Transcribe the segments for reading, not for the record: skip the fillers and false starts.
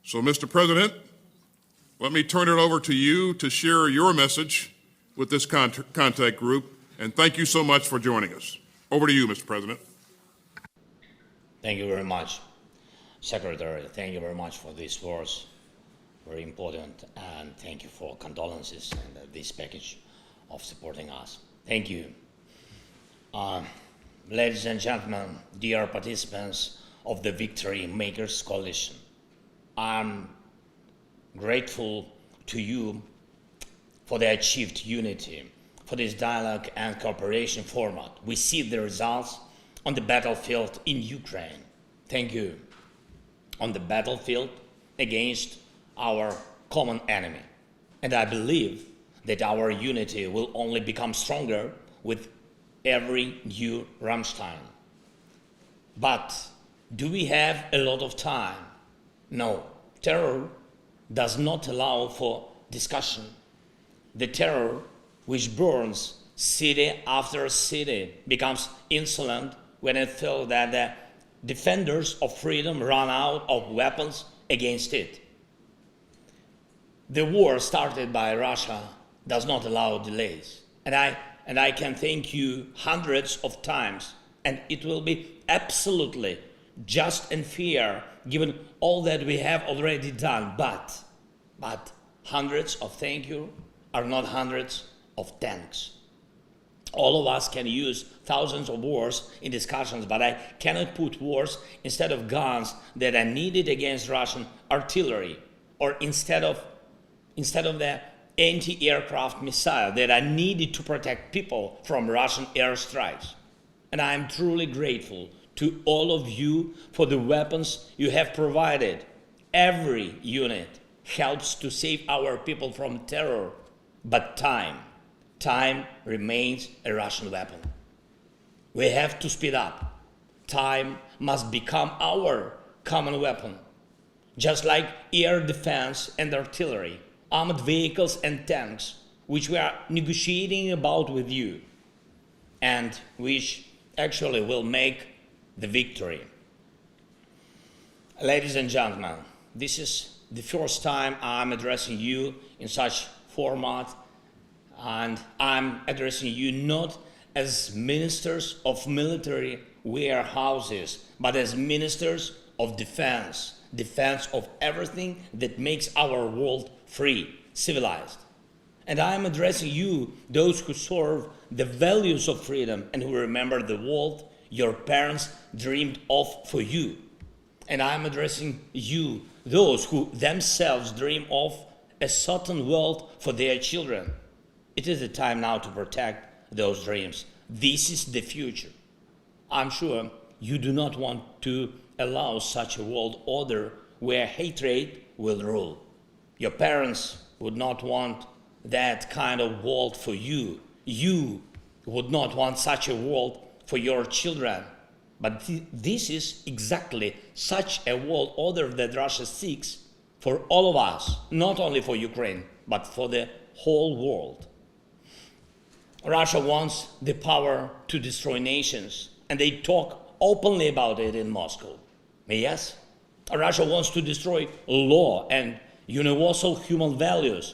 So, Mr. President, let me turn it over to you to share your message with this contact group, and thank you so much for joining us. Over to you, Mr. President. Thank you very much, Secretary. Thank you very much for these words. Very important, and thank you for condolences and this package of supporting us. Thank you. Ladies and gentlemen, dear participants of the Victory Makers Coalition, I'm grateful to you for the achieved unity, for this dialogue and cooperation format. We see the results on the battlefield in Ukraine. Thank you. On the battlefield against our common enemy. And I believe that our unity will only become stronger with every new Ramштайн. But do we have a lot of time? No. Terror does not allow for discussion. The terror which burns city after city becomes insolent when it feels that the defenders of freedom run out of weapons against it. The war started by Russia does not allow delays. And I can thank you hundreds of times, and it will be absolutely just and fair given all that we have already done. But hundreds of thank you are not hundreds of thanks. All of us can use thousands of words in discussions, but I cannot put words instead of guns that are needed against Russian artillery, or instead of the anti-aircraft missile that are needed to protect people from Russian airstrikes. And I am truly grateful to all of you for the weapons you have provided. Every unit helps to save our people from terror, but time remains a Russian weapon. We have to speed up. Time must become our common weapon. Just like air defense and artillery, armored vehicles and tanks, which we are negotiating about with you, and which actually will make the victory. Ladies and gentlemen, this is the first time I'm addressing you in such format, and I'm addressing you not as ministers of military warehouses, but as ministers of defense of everything that makes our world free, civilized. And I'm addressing you, those who serve the values of freedom and who remember the world your parents dreamed of for you. And I'm addressing you, those who themselves dream of a certain world for their children. It is the time now to protect those dreams. This is the future. I'm sure you do not want to allow such a world order where hatred will rule. Your parents would not want that kind of world for you. You would not want such a world for your children. But this is exactly such a world order that Russia seeks for all of us, not only for Ukraine, but for the whole world. Russia wants the power to destroy nations, and they talk openly about it in Moscow. Yes, Russia wants to destroy law and universal human values,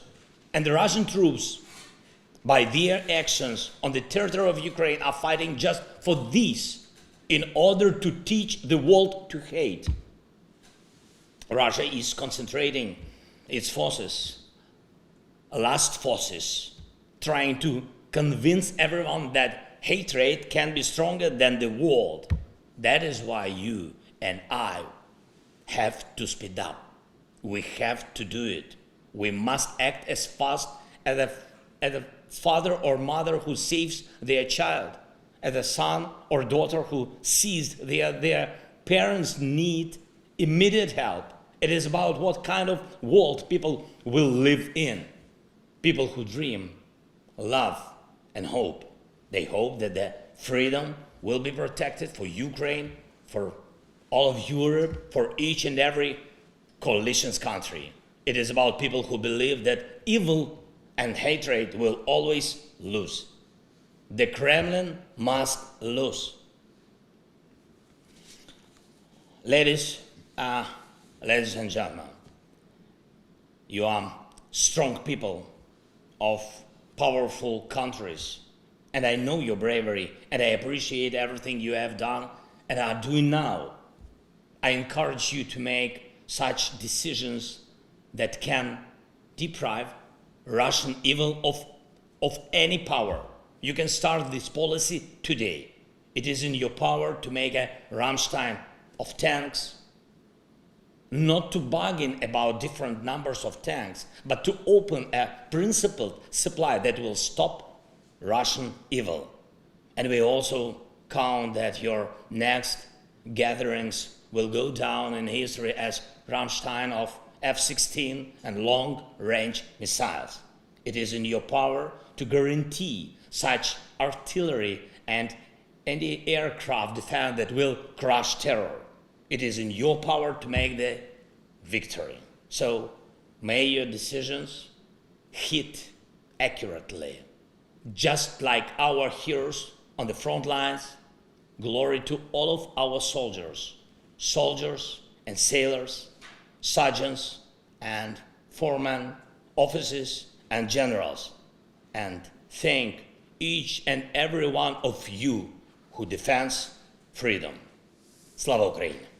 and the Russian troops, by their actions on the territory of Ukraine, are fighting just for this, in order to teach the world to hate. Russia is concentrating its forces, last forces, trying to convince everyone that hatred can be stronger than the world. That is why you and I have to speed up. We have to do it. We must act as fast as a father or mother who saves their child, as a son or daughter who sees their parents need immediate help. It is about what kind of world people will live in. People who dream, love, and hope. They hope that the freedom will be protected for Ukraine, for all of Europe, for each and every coalition's country. It is about people who believe that evil and hatred will always lose. The Kremlin must lose. Ladies and gentlemen, You are strong people of powerful countries. And I know your bravery, and I appreciate everything you have done and are doing now. I encourage you to make such decisions that can deprive Russian evil of any power. You can start this policy today. It is in your power to make a Ramштайн of tanks, not to bargain about different numbers of tanks, but to open a principled supply that will stop Russian evil. And we also count that your next gatherings will go down in history as Ramштайн of F16 and long-range missiles. It is in your power to guarantee such artillery and anti-aircraft defense that will crush terror. It is in your power to make the victory. So may your decisions hit accurately. Just like our heroes on the front lines, glory to all of our soldiers and sailors, sergeants and foremen, officers and generals, and thank each and every one of you who defends freedom. Слава Україні!